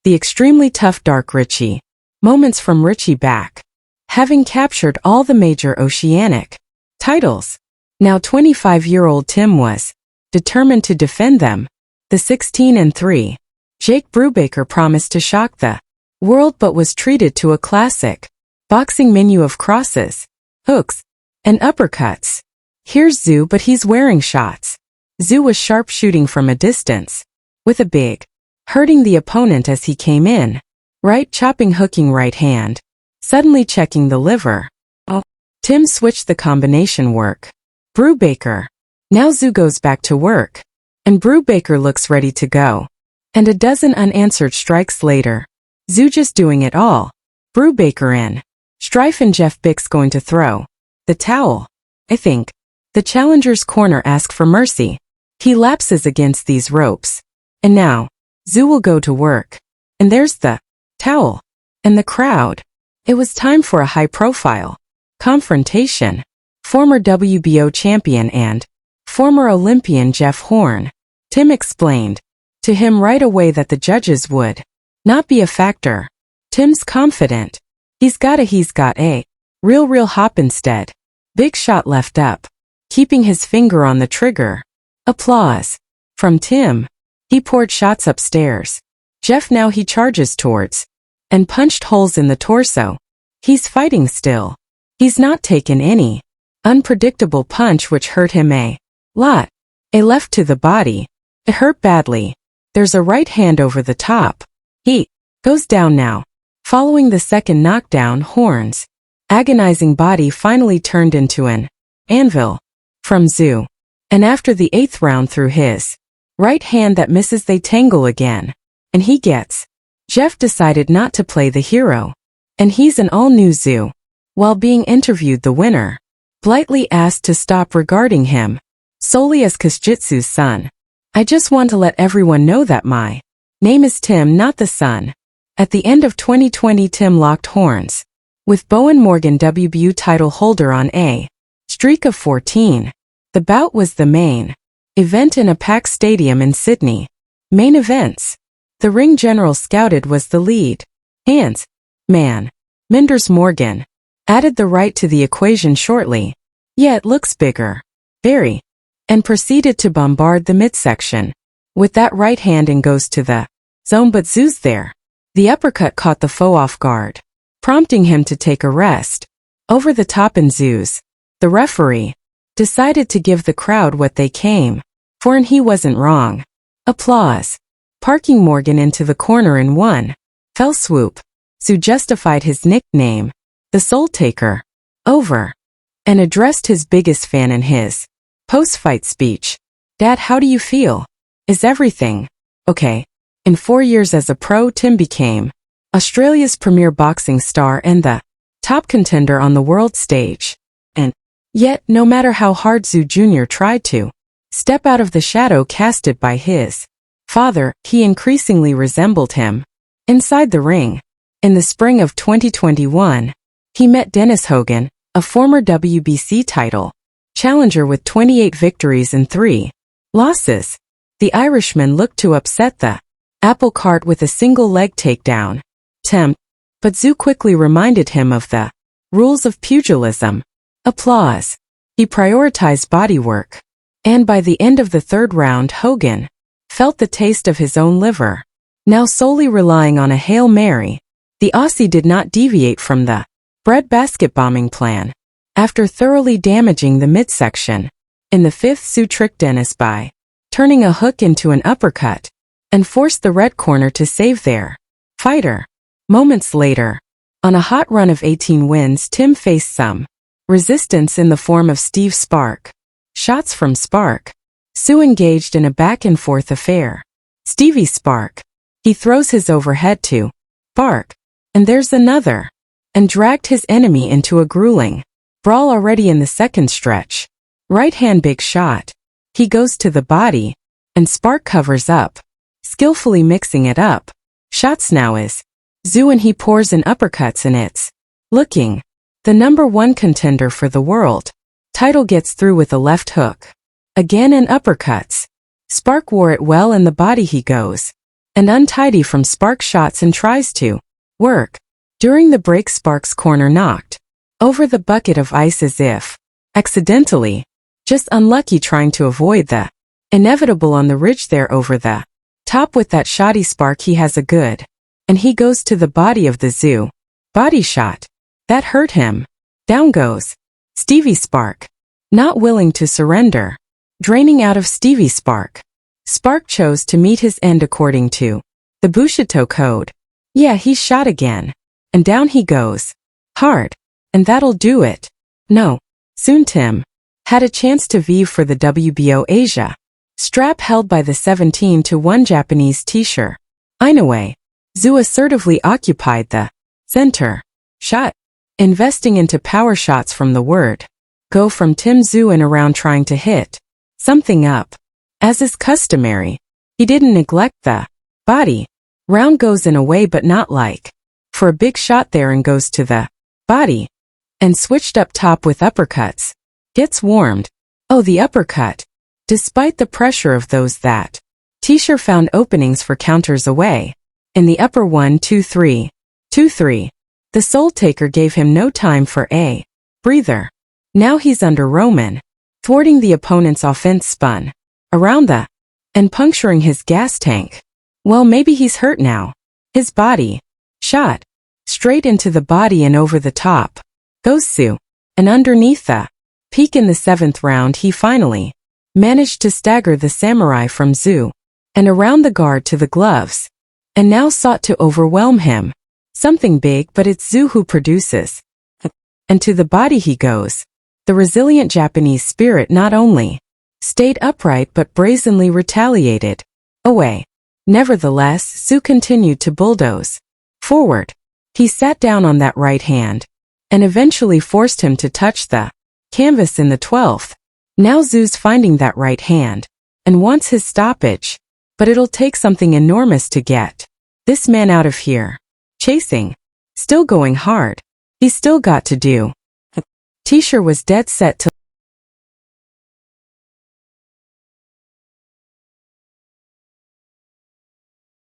the extremely tough Dark Richie. Moments from Richie back, having captured all the major Oceanic titles. Now 25-year-old Tim was determined to defend them. The 16-3 Jake Brubaker promised to shock the world but was treated to a classic boxing menu of crosses, hooks, and uppercuts. Here's Tszyu, but he's wearing shots. Tszyu was sharp shooting from a distance, with a big, hurting the opponent as he came in. Right chopping hooking right hand, suddenly checking the liver. Tim switched the combination work. Brubaker. Now Tszyu goes back to work, and Brubaker looks ready to go. And a dozen unanswered strikes later, Tszyu just doing it all. Brubaker in. Strife and Jeff Bix going to throw the towel. I think. The challenger's corner ask for mercy. He lapses against these ropes. And now, Tszyu will go to work. And there's the towel. And the crowd. It was time for a high-profile confrontation. Former WBO champion and former Olympian Jeff Horn. Tim explained to him right away that the judges would not be a factor. Tim's confident. He's got a real hop instead. Big shot left up, keeping his finger on the trigger. Applause from Tim. He poured shots upstairs. Jeff now he charges towards and punched holes in the torso. He's fighting still. He's not taken any unpredictable punch which hurt him a lot. A left to the body. It hurt badly. There's a right hand over the top. He goes down now. Following the second knockdown, Horn's agonizing body finally turned into an anvil from Tszyu. And after the 8th round through his right hand that misses, they tangle again. And he gets. Jeff decided not to play the hero. And he's an all-new Tszyu. While being interviewed, the winner politely asked to stop regarding him solely as Kazjitsu's son. I just want to let everyone know that my name is Tim, not the son. At the end of 2020, Tim locked horns with Bowen Morgan, WBU title holder, on a streak of 14. The bout was the main event in a packed stadium in Sydney. Main events. The ring general scouted was the lead hands man. Minders Morgan added the right to the equation shortly. Yeah, it looks bigger. Very. And proceeded to bombard the midsection with that right hand and goes to the zone, but Tszyu's there. The uppercut caught the foe off guard, prompting him to take a rest. Over the top in Tszyu's. The referee decided to give the crowd what they came for, and he wasn't wrong. Applause. Parking Morgan into the corner in one fell swoop. Tszyu justified his nickname, the Soul Taker, over, and addressed his biggest fan in his post-fight speech. Dad, how do you feel? Is everything okay? In 4 years as a pro, Tim became Australia's premier boxing star and the top contender on the world stage. And yet, no matter how hard Tszyu Jr. tried to step out of the shadow casted by his father, he increasingly resembled him. Inside the ring, in the spring of 2021, he met Dennis Hogan, a former WBC title challenger with 28 victories and 3 losses. The Irishman looked to upset the apple cart with a single leg takedown attempt, but Tszyu quickly reminded him of the rules of pugilism. Applause. He prioritized bodywork, and by the end of the 3rd round, Hogan felt the taste of his own liver. Now solely relying on a Hail Mary, the Aussie did not deviate from the breadbasket bombing plan. After thoroughly damaging the midsection, in the 5th, Tszyu tricked Dennis by turning a hook into an uppercut and forced the red corner to save their fighter. Moments later, on a hot run of 18 wins, Tim faced some resistance in the form of Steve Spark. Shots from Spark. Tszyu engaged in a back-and-forth affair. Stevie Spark. He throws his overhead to Spark. And there's another. And dragged his enemy into a grueling brawl already in the 2nd stretch. Right hand big shot. He goes to the body. And Spark covers up, skillfully mixing it up. Shots now is Tszyu, and he pours in uppercuts, and it's looking. The #1 contender for the world title gets through with a left hook. Again and uppercuts. Spark wore it well, and the body he goes. and untidy from Sparks' shots and tries to work. During the break, Sparks' corner knocked over the bucket of ice as if accidentally, just unlucky, trying to avoid the inevitable on the ridge there over the top. With that shoddy Spark, he has a good, and he goes to the body of the Tszyu. Body shot. That hurt him. Down goes Stevie Spark, not willing to surrender. Draining out of Stevie Spark. Spark chose to meet his end according to the Bushido code. Yeah, he's shot again. And down he goes. Hard. And that'll do it. No. Soon Tim had a chance to vive for the WBO Asia strap held by the 17-1 Japanese T-shirt. Inoue. Tszyu assertively occupied the center. Shot. Investing into power shots from the word go from Tim Tszyu and around, trying to hit something up. As is customary, he didn't neglect the body. Round goes in a way, but not like for a big shot there, and goes to the body and switched up top with uppercuts. Gets warmed. Oh, the uppercut. Despite the pressure of those that T-shirt found openings for counters away. In the upper 1-2-3. 2-3. The Soul Taker gave him no time for a breather. Now he's under Roman, thwarting the opponent's offense, spun around the and puncturing his gas tank. Well, maybe he's hurt now. His body shot straight into the body and over the top goes Tszyu. And underneath the peak in the 7th round, he finally managed to stagger the samurai from Tszyu and around the guard to the gloves, and now sought to overwhelm him. Something big, but it's Tszyu who produces. And to the body he goes. The resilient Japanese spirit not only stayed upright but brazenly retaliated away. Nevertheless, Tszyu continued to bulldoze forward. He sat down on that right hand and eventually forced him to touch the canvas in the 12th. Now Tszyu's finding that right hand and wants his stoppage, but it'll take something enormous to get this man out of here. Chasing. Still going hard. He's still got to do. T-shirt was dead set to